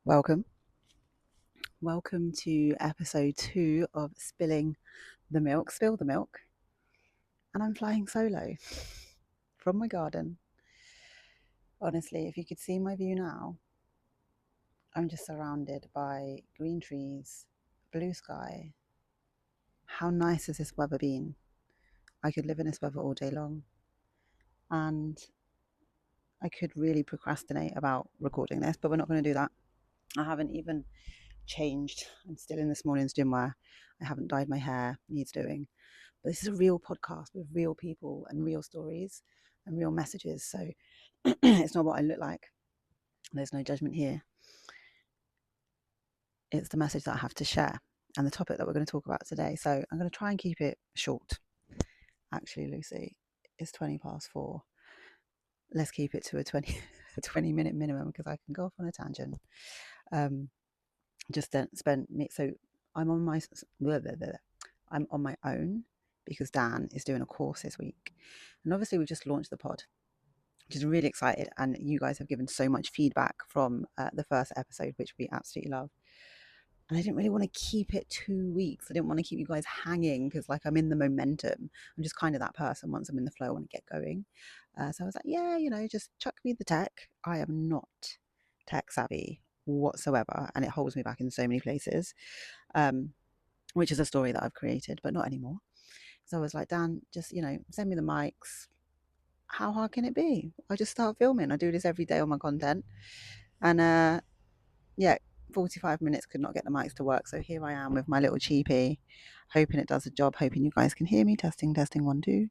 Welcome to episode 2 of Spill the Milk. And I'm flying solo from my garden. Honestly, if you could see my view now, I'm just surrounded by green trees, blue sky. How nice has this weather been? I could live in this weather all day long. And I could really procrastinate about recording this, but we're not going to do that. I haven't even changed. I'm still in this morning's gym wear. I haven't dyed my hair, needs doing. But this is a real podcast with real people and real stories and real messages. So it's not what I look like. There's no judgment here. It's the message that I have to share and the topic that we're going to talk about today. So I'm going to try and keep it short. Actually, Lucy, it's 20 past 4. Let's keep it to a 20-minute minimum because I can go off on a tangent. Just spend me. So I'm on my own because Dan is doing a course this week. And obviously we've just launched the pod, which is really excited. And you guys have given so much feedback from the first episode, which we absolutely love. And I didn't really want to keep it 2 weeks. I didn't want to keep you guys hanging because like I'm in the momentum. I'm just kind of that person. Once I'm in the flow, I want to get going. So I was like, yeah, just chuck me the tech. I am not tech savvy whatsoever. And it holds me back in so many places, which is a story that I've created, but not anymore. So I was like, Dan, just, send me the mics. How hard can it be? I just start filming. I do this every day on my content. And 45 minutes could not get the mics to work. So here I am with my little cheapie, hoping it does the job, hoping you guys can hear me. Testing, 1, 2.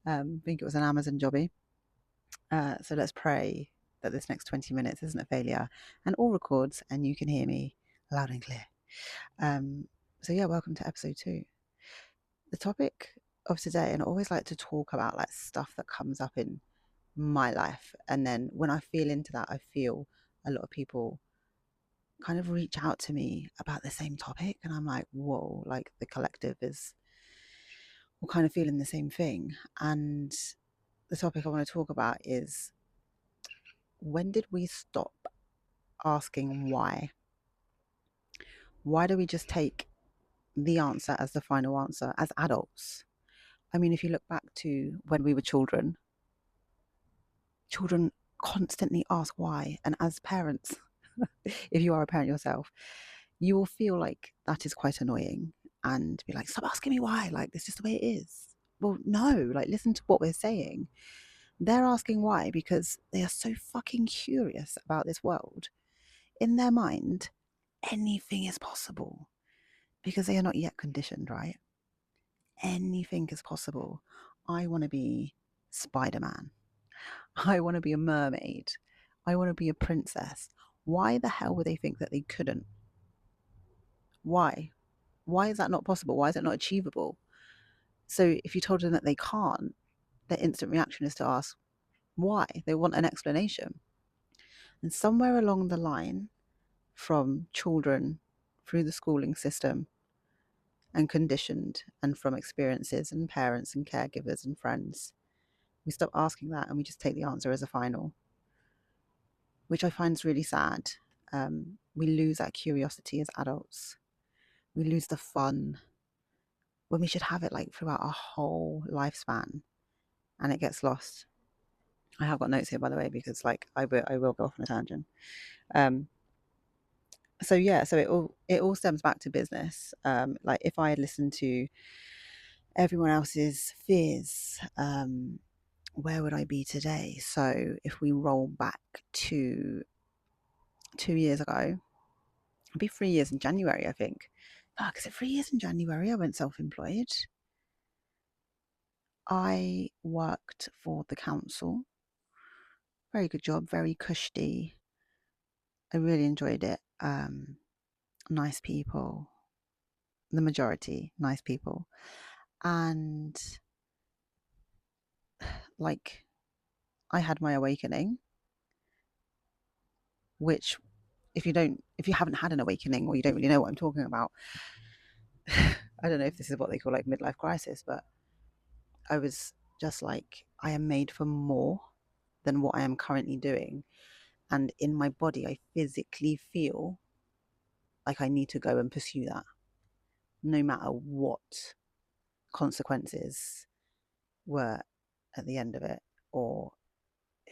I think it was an Amazon jobby. So let's pray that this next 20 minutes isn't a failure and all records and you can hear me loud and clear. Welcome to episode 2. The topic of today, and I always like to talk about like stuff that comes up in my life, and then when I feel into that, I feel a lot of people kind of reach out to me about the same topic, and I'm like, whoa, like the collective is all kind of feeling the same thing. And the topic I want to talk about is, when did we stop asking why? Why do we just take the answer as the final answer as adults? I mean, if you look back to when we were children constantly ask why. And as parents, if you are a parent yourself, you will feel like that is quite annoying and be like, stop asking me why. Like, this is just the way it is. Well, no, like, listen to what we're saying. They're asking why because they are so fucking curious about this world. In their mind, anything is possible because they are not yet conditioned, right? Anything is possible. I want to be Spider-Man. I want to be a mermaid. I want to be a princess. Why the hell would they think that they couldn't? Why? Why is that not possible? Why is it not achievable? So if you told them that they can't, their instant reaction is to ask why. They want an explanation. And somewhere along the line, from children through the schooling system and conditioned, and from experiences and parents and caregivers and friends, we stop asking that and we just take the answer as a final, which I find is really sad. We lose our curiosity as adults. We lose the fun when we should have it like throughout our whole lifespan, and it gets lost. I have got notes here, by the way, because like I will go off on a tangent. So it all stems back to business. Like if I had listened to everyone else's fears, where would I be today? So if we roll back to 2 years ago, it'd be 3 years in January, I think. Fuck, is it 3 years in January? I went self-employed. I worked for the council. Very good job, very cushy. I really enjoyed it. Nice people, the majority, nice people. And like, I had my awakening, which if you haven't had an awakening or you don't really know what I'm talking about, I don't know if this is what they call like midlife crisis, but I was just like, I am made for more than what I am currently doing. And in my body, I physically feel like I need to go and pursue that, no matter what consequences were at the end of it, or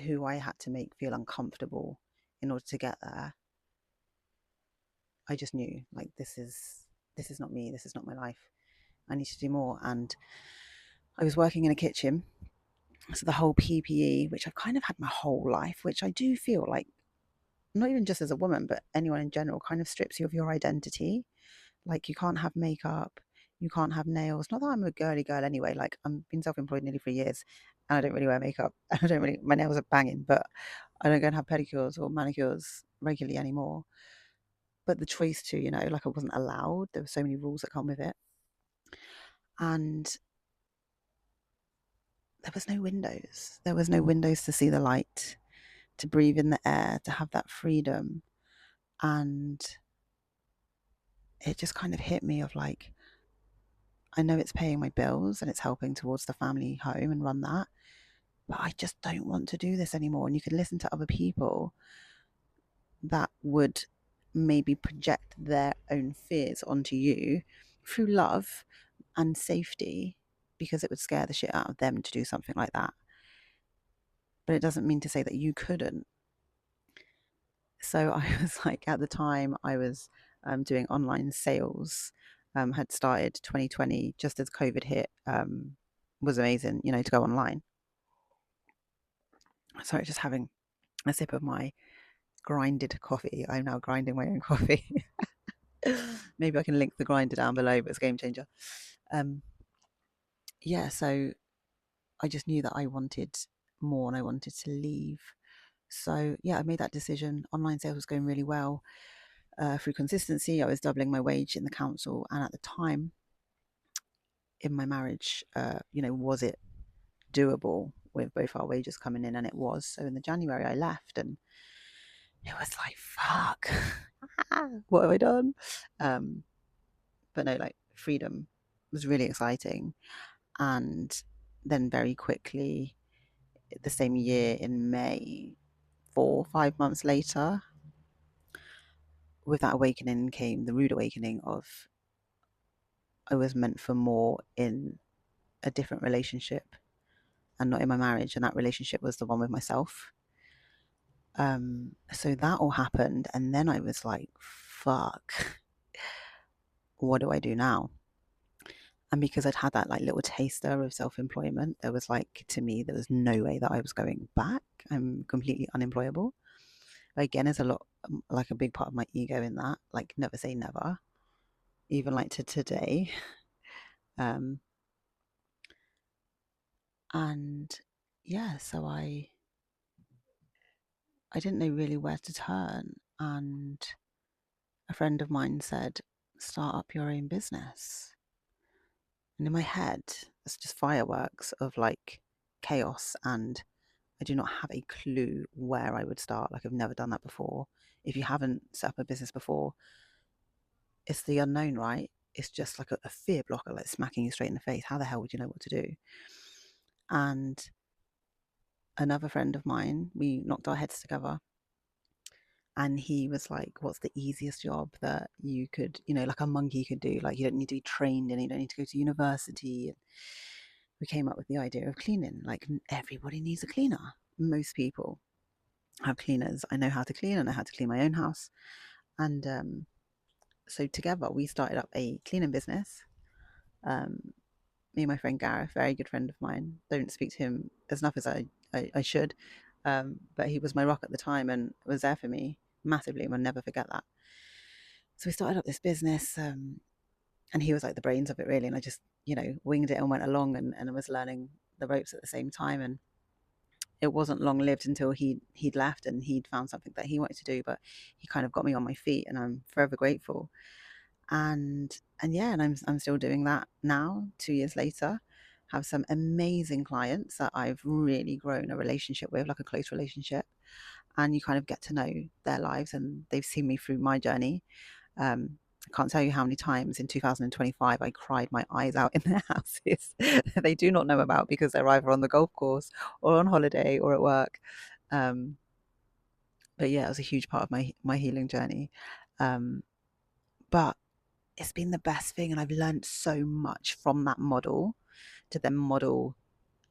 who I had to make feel uncomfortable in order to get there. I just knew, like, this is not me, this is not my life. I need to do more. And I was working in a kitchen, so the whole PPE, which I've kind of had my whole life, which I do feel like, not even just as a woman, but anyone in general, kind of strips you of your identity. Like, you can't have makeup, you can't have nails. Not that I'm a girly girl anyway. Like, I've been self-employed nearly 3 years, and I don't really wear makeup. I don't really. My nails are banging, but I don't go and have pedicures or manicures regularly anymore. But the choice to, like, I wasn't allowed. There were so many rules that come with it, and there was no windows. There was no windows to see the light, to breathe in the air, to have that freedom. And it just kind of hit me of like, I know it's paying my bills and it's helping towards the family home and run that, but I just don't want to do this anymore. And you can listen to other people that would maybe project their own fears onto you through love and safety, because it would scare the shit out of them to do something like that. But it doesn't mean to say that you couldn't. So I was like, at the time, I was doing online sales, had started 2020 just as COVID hit. Was amazing, to go online. Sorry, just having a sip of my grinded coffee. I'm now grinding my own coffee. Maybe I can link the grinder down below, but it's a game changer. Yeah, so I just knew that I wanted more and I wanted to leave. So yeah, I made that decision. Online sales was going really well. Through consistency, I was doubling my wage in the council, and at the time in my marriage, was it doable with both our wages coming in? And it was. So in the January, I left, and it was like, fuck, what have I done? But no, like, freedom was really exciting. And then very quickly, the same year in May, 4 5 months later, with that awakening came the rude awakening of, I was meant for more in a different relationship and not in my marriage. And that relationship was the one with myself. So that all happened. And then I was like, fuck, what do I do now? And because I'd had that like little taster of self-employment, there was like, to me, there was no way that I was going back. I'm completely unemployable. Again, there's a lot, like a big part of my ego in that, like, never say never, even like to today. And yeah, so I didn't know really where to turn. And a friend of mine said, start up your own business. And in my head, it's just fireworks of like chaos, and I do not have a clue where I would start. Like, I've never done that before. If you haven't set up a business before, it's the unknown, right? It's just like a fear blocker, like smacking you straight in the face. How the hell would you know what to do? And another friend of mine, we knocked our heads together, and he was like, what's the easiest job that you could, like a monkey could do? Like, you don't need to be trained and you don't need to go to university. And we came up with the idea of cleaning. Like, everybody needs a cleaner. Most people have cleaners. I know how to clean. I know how to clean my own house. And so together we started up a cleaning business. Me and my friend Gareth, very good friend of mine. Don't speak to him as enough as I should. But he was my rock at the time and was there for me massively, and I'll never forget that. So we started up this business, and he was like the brains of it, really. And I just, winged it and went along, and I was learning the ropes at the same time. And it wasn't long lived until he'd left and he'd found something that he wanted to do, but he kind of got me on my feet, and I'm forever grateful. And yeah, and I'm still doing that now, 2 years later. Have some amazing clients that I've really grown a relationship with, like a close relationship, and you kind of get to know their lives, and they've seen me through my journey. I can't tell you how many times in 2025 I cried my eyes out in their houses that they do not know about, because they're either on the golf course or on holiday or at work. But yeah, it was a huge part of my healing journey. Um, but it's been the best thing, and I've learned so much from that model to then model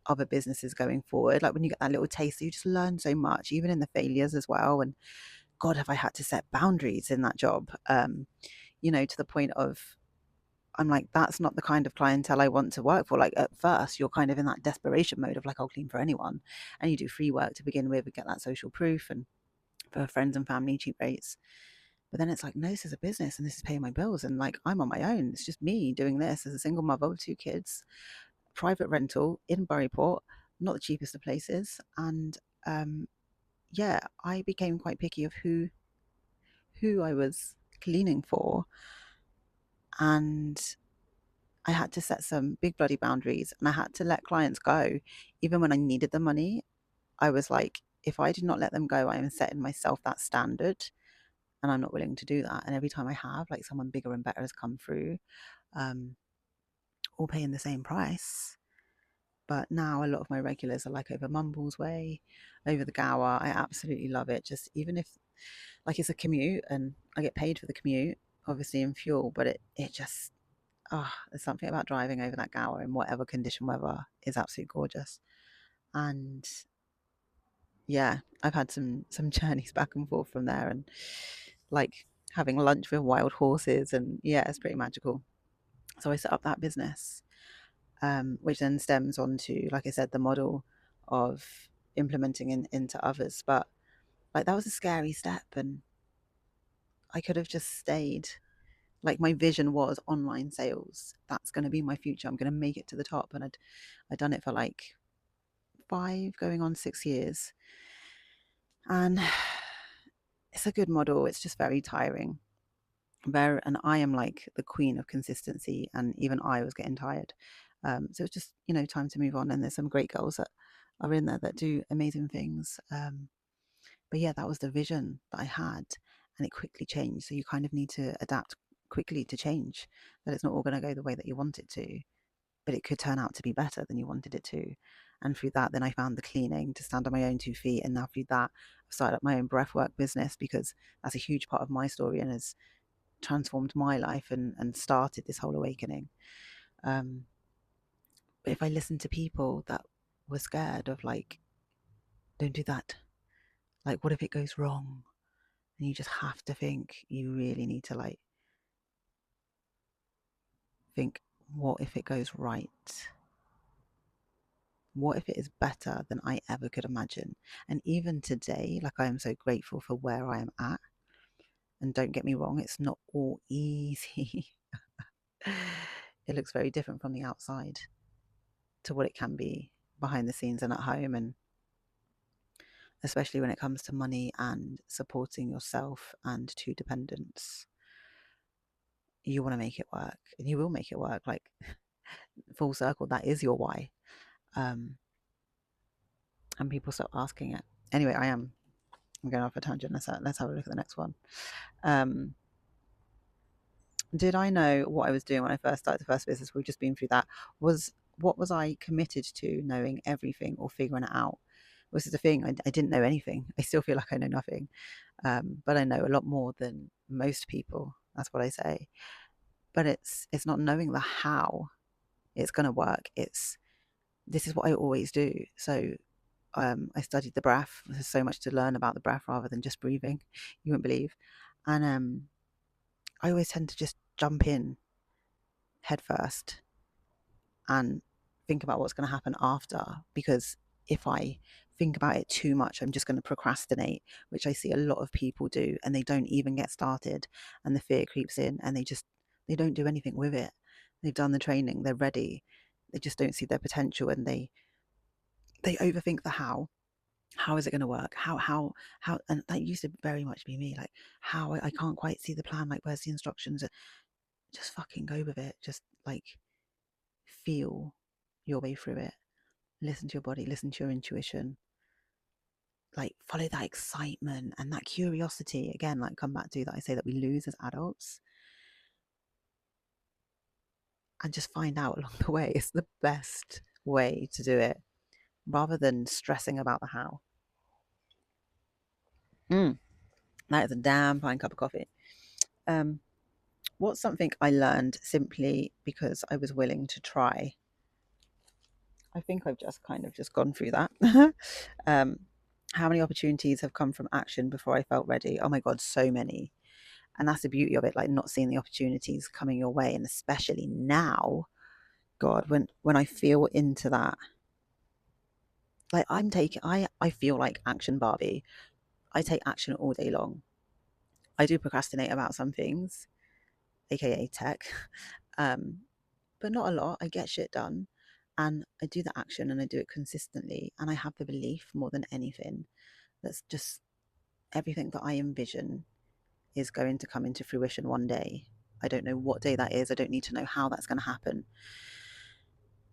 other businesses going forward. Like when you get that little taste, you just learn so much, even in the failures as well. And God, have I had to set boundaries in that job, to the point of I'm like, that's not the kind of clientele I want to work for. Like at first, you're kind of in that desperation mode of like, I'll clean for anyone. And you do free work to begin with and get that social proof and for friends and family, cheap rates. But then it's like, no, this is a business and this is paying my bills. And like, I'm on my own. It's just me doing this as a single mother with 2 kids, private rental in Buryport, not the cheapest of places. And um, yeah, I became quite picky of who I was cleaning for. And I had to set some big bloody boundaries and I had to let clients go. Even when I needed the money, I was like, if I did not let them go, I am setting myself that standard and I'm not willing to do that. And every time I have, like someone bigger and better has come through, um, all paying the same price. But now a lot of my regulars are like over Mumbles Way, over the Gower. I absolutely love it. Just even if like it's a commute and I get paid for the commute, obviously in fuel, but it just there's something about driving over that Gower in whatever condition weather is absolutely gorgeous. And yeah, I've had some journeys back and forth from there and like having lunch with wild horses and yeah, it's pretty magical. So I set up that business, which then stems onto, like I said, the model of implementing into others. But like that was a scary step and I could have just stayed. Like my vision was online sales. That's going to be my future. I'm going to make it to the top. And I'd done it for like 5 going on 6 years. And it's a good model. It's just very tiring. And I am like the queen of consistency and even I was getting tired. So it's just, time to move on. And there's some great girls that are in there that do amazing things. But yeah, that was the vision that I had and it quickly changed. So you kind of need to adapt quickly to change, that it's not all going to go the way that you want it to, but it could turn out to be better than you wanted it to. And through that, then I found the cleaning to stand on my own 2 feet. And now through that, I've started up my own breathwork business because that's a huge part of my story and has transformed my life and started this whole awakening. Um, but if I listened to people that were scared of like, don't do that, like, what if it goes wrong? And you just have to think, you really need to like think, what if it goes right? What if it is better than I ever could imagine? And even today, like I am so grateful for where I am at. And don't get me wrong, it's not all easy. It looks very different from the outside to what it can be behind the scenes and at home. And especially when it comes to money and supporting yourself and two dependents, you want to make it work and you will make it work. Like full circle, that is your why. Um, and people stop asking it. Anyway, I'm going off a tangent. Let's have a look at the next one. Did I know what I was doing when I first started the first business? We've just been through that. What was I committed to knowing everything or figuring it out? This is the thing. I didn't know anything. I still feel like I know nothing, but I know a lot more than most people. That's what I say. But it's not knowing the how it's going to work. This is what I always do. So I studied the breath. There's so much to learn about the breath rather than just breathing. You wouldn't believe. And I always tend to just jump in head first and think about what's going to happen after, because if I think about it too much, I'm just going to procrastinate, which I see a lot of people do, and they don't even get started and the fear creeps in and they don't do anything with it. They've done the training, they're ready, they just don't see their potential and they overthink the how is it going to work, how, and that used to very much be me, like how I can't quite see the plan, like where's the instructions. Just fucking go with it, just like feel your way through it. Listen to your body, listen to your intuition, like follow that excitement and that curiosity. Again, like come back to that I say that we lose as adults, and just find out along the way. It's the best way to do it rather than stressing about the how. Mm, that is a damn fine cup of coffee. Um, what's something I learned simply because I was willing to try? I think I've just kind of just gone through that. um, how many opportunities have come from action before I felt ready? Oh my God, so many. And that's the beauty of it, like not seeing the opportunities coming your way. And especially now, God, when I feel into that, like I feel like action Barbie. I take action all day long. I do procrastinate about some things, aka tech. Um, but not a lot. I get shit done and I do the action and I do it consistently. And I have the belief more than anything that's just everything that I envision is going to come into fruition one day. I don't know what day that is. I don't need to know how that's going to happen,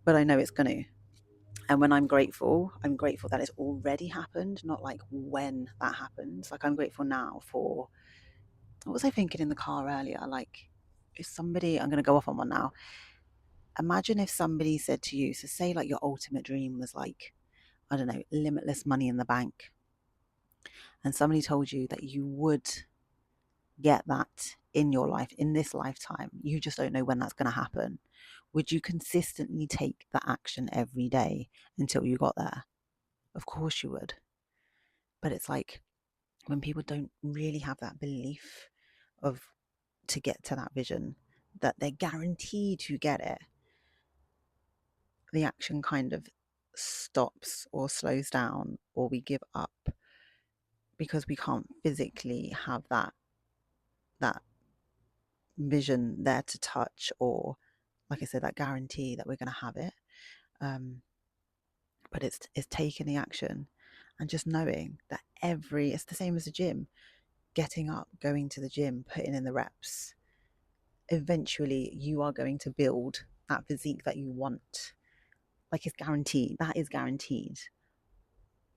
but I know it's going to. And when I'm grateful that it's already happened, not like when that happens. Like I'm grateful now for what was I thinking in the car earlier? Like if somebody, I'm going to go off on one now. Imagine if somebody said to you, so say like your ultimate dream was like, I don't know, limitless money in the bank. And somebody told you that you would get that in your life, in this lifetime. You just don't know when that's going to happen. Would you consistently take the action every day until you got there? Of course you would. But it's like when people don't really have that belief of to get to that vision, that they're guaranteed to get it, the action kind of stops or slows down, or we give up because we can't physically have that vision there to touch, or like I said, that guarantee that we're going to have it. Um, but it's taking the action and just knowing that it's the same as the gym. Getting up, going to the gym, putting in the reps. Eventually, you are going to build that physique that you want. Like it's guaranteed. That is guaranteed.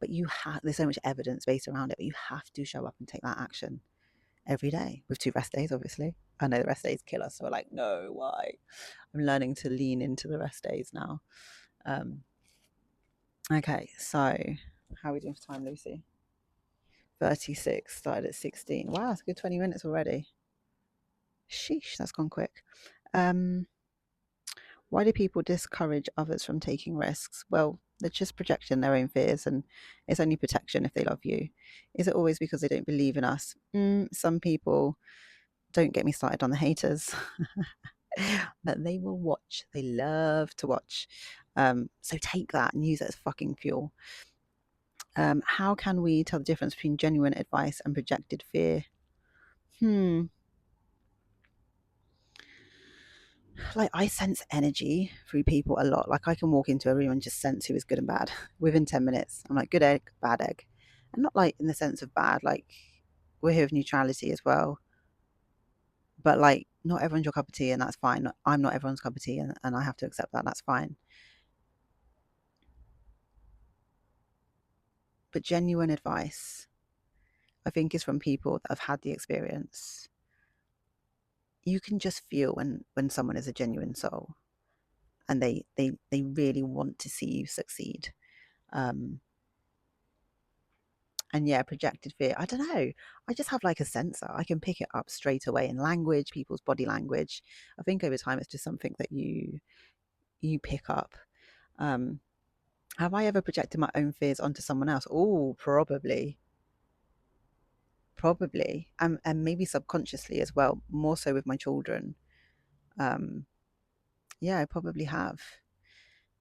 But there's so much evidence based around it. But you have to show up and take that action every day with 2 rest days, obviously. I know the rest days kill us, so we're like, no, why? I'm learning to lean into the rest days now. Okay, so how are we doing for time, Lucy? 36, started at 16. Wow, it's a good 20 minutes already. Sheesh, that's gone quick. Why do people discourage others from taking risks? Well, they're just projecting their own fears, and it's only protection if they love you. Is it always because they don't believe in us? Some people, don't get me started on the haters, but they will watch. They love to watch. So take that and use it as fucking fuel. How can we tell the difference between genuine advice and projected fear? Like I sense energy through people a lot. Like I can walk into a room and just sense who is good and bad within 10 minutes. I'm like, good egg, bad egg. And not like in the sense of bad, like we're here with neutrality as well. But like not everyone's your cup of tea and that's fine. I'm not everyone's cup of tea and I have to accept that. That's fine. But genuine advice, I think, is from people that have had the experience. You can just feel when someone is a genuine soul and they really want to see you succeed. Um, and yeah, projected fear, I don't know, I just have like a sensor. I can pick it up straight away in language, people's body language. I think over time it's just something that you pick up. um have I ever projected my own fears onto someone else? Oh, probably, and maybe subconsciously as well, more so with my children. um yeah, I probably have,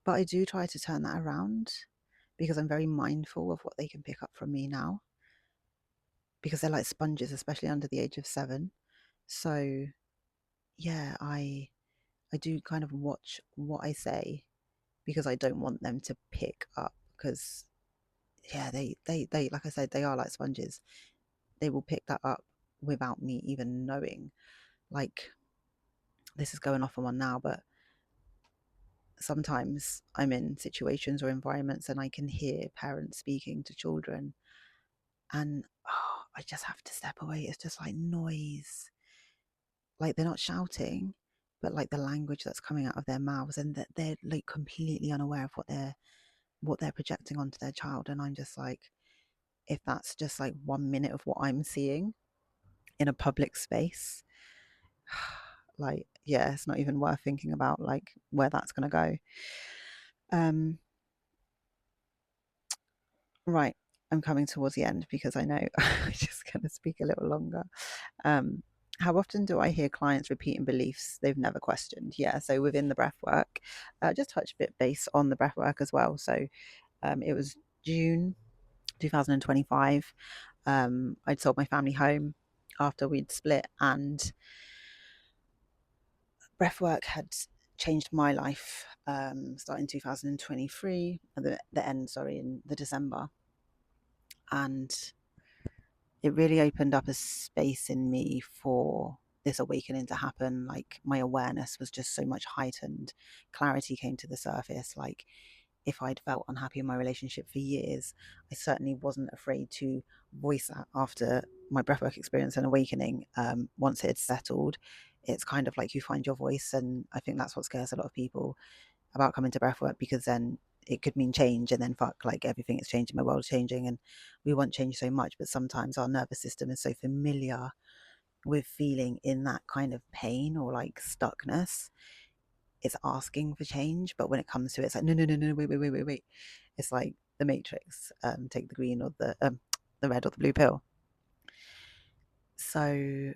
but I do try to turn that around because I'm very mindful of what they can pick up from me now, because they're like sponges, especially under the age of 7. So yeah, I do kind of watch what I say because I don't want them to pick up, because yeah, they like I said, they are like sponges. They will pick that up without me even knowing. Like, this is going off on one now, but sometimes I'm in situations or environments and I can hear parents speaking to children, and I just have to step away. It's just like noise. Like they're not shouting, but like the language that's coming out of their mouths, and that they're like completely unaware of what they're projecting onto their child. And I'm just like, if that's just like 1 minute of what I'm seeing in a public space, like, yeah, it's not even worth thinking about like where that's going to go. Um, right. I'm coming towards the end because I know I'm just going to speak a little longer. Um, how often do I hear clients repeating beliefs they've never questioned? Yeah, so within the breath work, just touch a bit base on the breath work as well. So it was June 2025. I'd sold my family home after we'd split, and breathwork had changed my life, starting 2023, at the end, sorry, in the December. And it really opened up a space in me for this awakening to happen. Like, my awareness was just so much heightened. Clarity came to the surface. Like, if I'd felt unhappy in my relationship for years, I certainly wasn't afraid to voice that after my breathwork experience and awakening. Once it had settled, it's kind of like you find your voice. And I think that's what scares a lot of people about coming to breathwork, because then it could mean change, and then fuck, like, everything is changing, my world's changing, and we want change so much. But sometimes our nervous system is so familiar with feeling in that kind of pain or like stuckness, it's asking for change. But when it comes to it, it's like, no, no, no, no, wait, wait, wait, wait, wait. It's like the Matrix, take the green or the red or the blue pill. So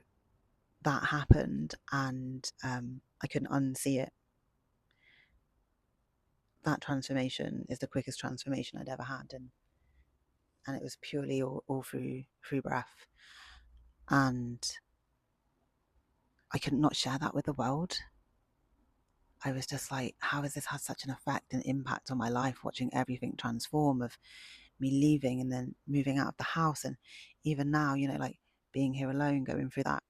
that happened, and I couldn't unsee it. That transformation is the quickest transformation I'd ever had, and it was purely all through breath. And I could not share that with the world. I was just like, how has this had such an effect and impact on my life, watching everything transform, of me leaving and then moving out of the house. And even now, like, being here alone, going through that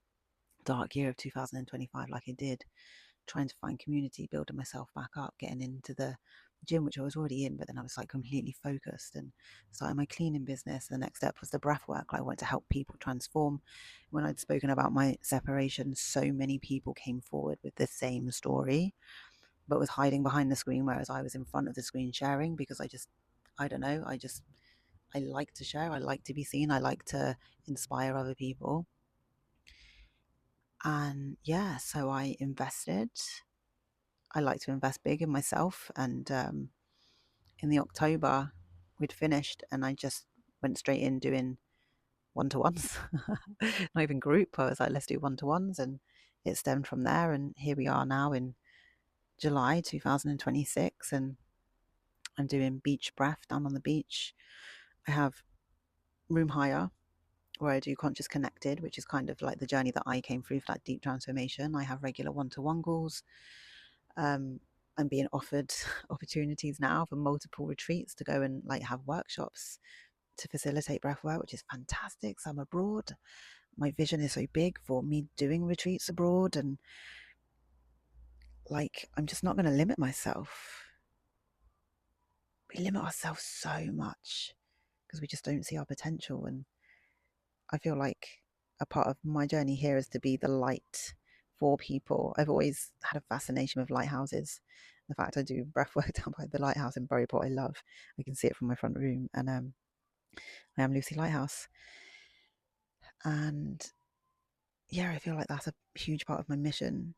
dark year of 2025 like I did, trying to find community, building myself back up, getting into the gym, which I was already in, but then I was like completely focused, and starting my cleaning business. The next step was the breath work. I wanted to help people transform. When I'd spoken about my separation, so many people came forward with the same story, but was hiding behind the screen, whereas I was in front of the screen sharing, because I don't know, I like to share, I like to be seen, I like to inspire other people. And yeah, so I invested. I like to invest big in myself. And in the October, we'd finished, and I just went straight in doing one-to-ones. Not even group. I was like, let's do one-to-ones. And it stemmed from there. And here we are now in July 2026. And I'm doing beach breath down on the beach. I have room hire, where I do conscious connected, which is kind of like the journey that I came through for that deep transformation. I have regular one-to-one calls. I'm being offered opportunities now for multiple retreats to go and like have workshops to facilitate breathwork, which is fantastic. So I'm abroad. My vision is so big for me doing retreats abroad, and like, I'm just not going to limit myself. We limit ourselves so much because we just don't see our potential. And I feel like a part of my journey here is to be the light for people. I've always had a fascination with lighthouses. The fact I do breathwork down by the lighthouse in Buryport, I love. I can see it from my front room, and I am Lucy Lighthouse. And yeah, I feel like that's a huge part of my mission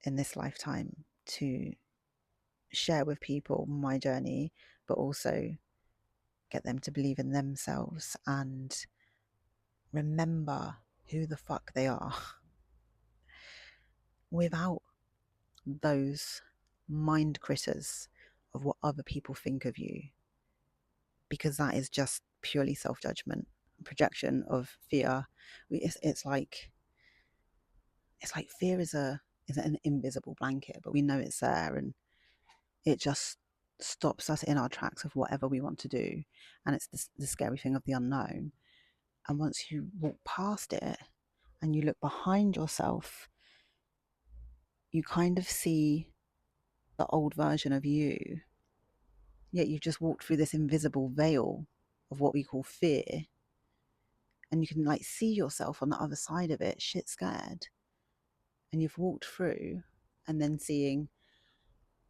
in this lifetime, to share with people my journey, but also get them to believe in themselves and remember who the fuck they are without those mind critters of what other people think of you, because that is just purely self-judgment, projection of fear. It's like fear is an invisible blanket, but we know it's there, and it just stops us in our tracks of whatever we want to do. And it's the scary thing of the unknown. And once you walk past it and you look behind yourself, you kind of see the old version of you, yet you've just walked through this invisible veil of what we call fear, and you can like see yourself on the other side of it, shit scared, and you've walked through, and then seeing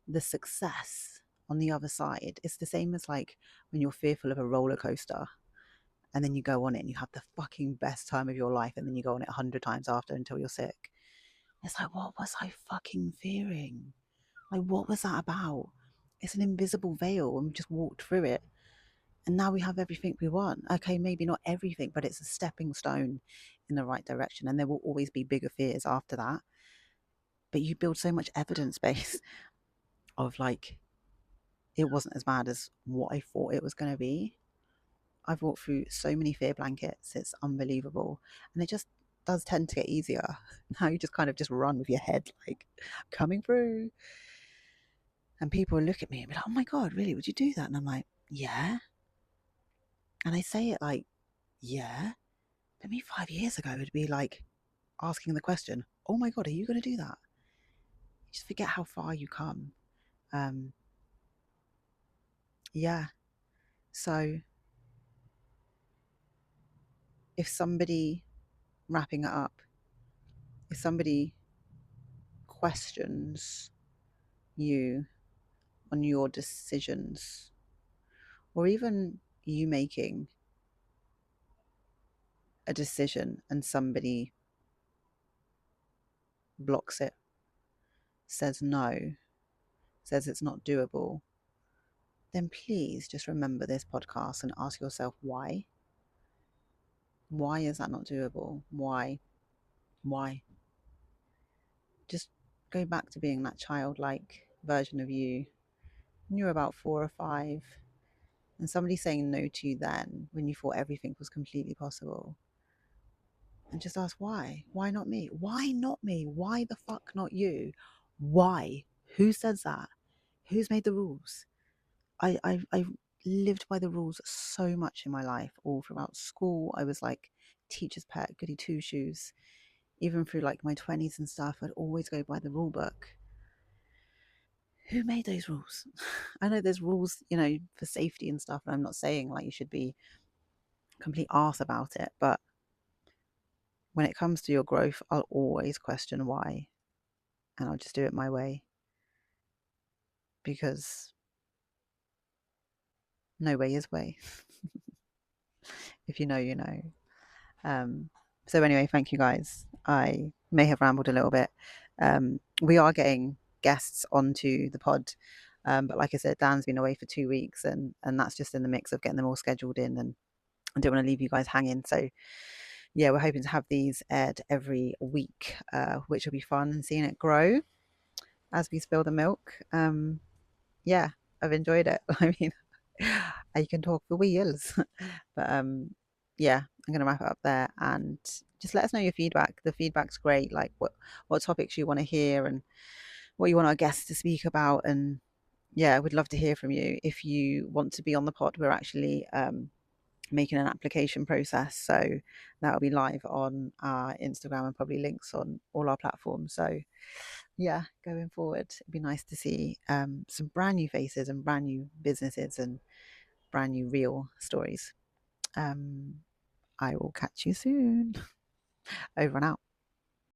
the success on the other side. It's the same as like when you're fearful of a roller coaster and then you go on it and you have the fucking best time of your life, and then you go on it 100 times after until you're sick. It's like, what was I fucking fearing? Like, what was that about? It's an invisible veil, and we just walked through it. And now we have everything we want. Okay, maybe not everything, but it's a stepping stone in the right direction. And there will always be bigger fears after that. But you build so much evidence base of like, it wasn't as bad as what I thought it was going to be. I've walked through so many fear blankets. It's unbelievable. And it just does tend to get easier. Now you just kind of just run with your head like, coming through. And people look at me and be like, oh my God, really? Would you do that? And I'm like, yeah. And I say it like, yeah. But me 5 years ago would be like asking the question, oh my God, are you going to do that? You just forget how far you come. Yeah. So if somebody, wrapping it up, if somebody questions you on your decisions, or even you making a decision and somebody blocks it, says no, says it's not doable, then please just remember this podcast and ask yourself why. Why is that not doable? Why? Why? Just go back to being that childlike version of you when you were about 4 or 5, and somebody saying no to you then when you thought everything was completely possible. And just ask why? Why not me? Why not me? Why the fuck not you? Why? Who says that? Who's made the rules? I've lived by the rules so much in my life, all throughout school. I was like teacher's pet, goody two shoes. Even through like my 20s and stuff, I'd always go by the rule book. Who made those rules? I know there's rules, for safety and stuff, and I'm not saying like you should be complete arse about it, but when it comes to your growth, I'll always question why, and I'll just do it my way, because no way is way. If you know, you know. So anyway, thank you guys. I may have rambled a little bit. We are getting guests onto the pod, but like I said, Dan's been away for 2 weeks, and that's just in the mix of getting them all scheduled in, and I don't want to leave you guys hanging. So yeah, we're hoping to have these aired every week, which will be fun, and seeing it grow as we spill the milk. Yeah, I've enjoyed it. I mean, I can talk for wheels. But yeah, I'm gonna wrap it up there, and just let us know your feedback. The feedback's great, like what topics you want to hear and what you want our guests to speak about. And yeah, I would love to hear from you. If you want to be on the pod, we're actually making an application process, so that'll be live on our Instagram and probably links on all our platforms. So yeah, going forward, it'd be nice to see some brand new faces and brand new businesses and brand new real stories. I will catch you soon. Over and out.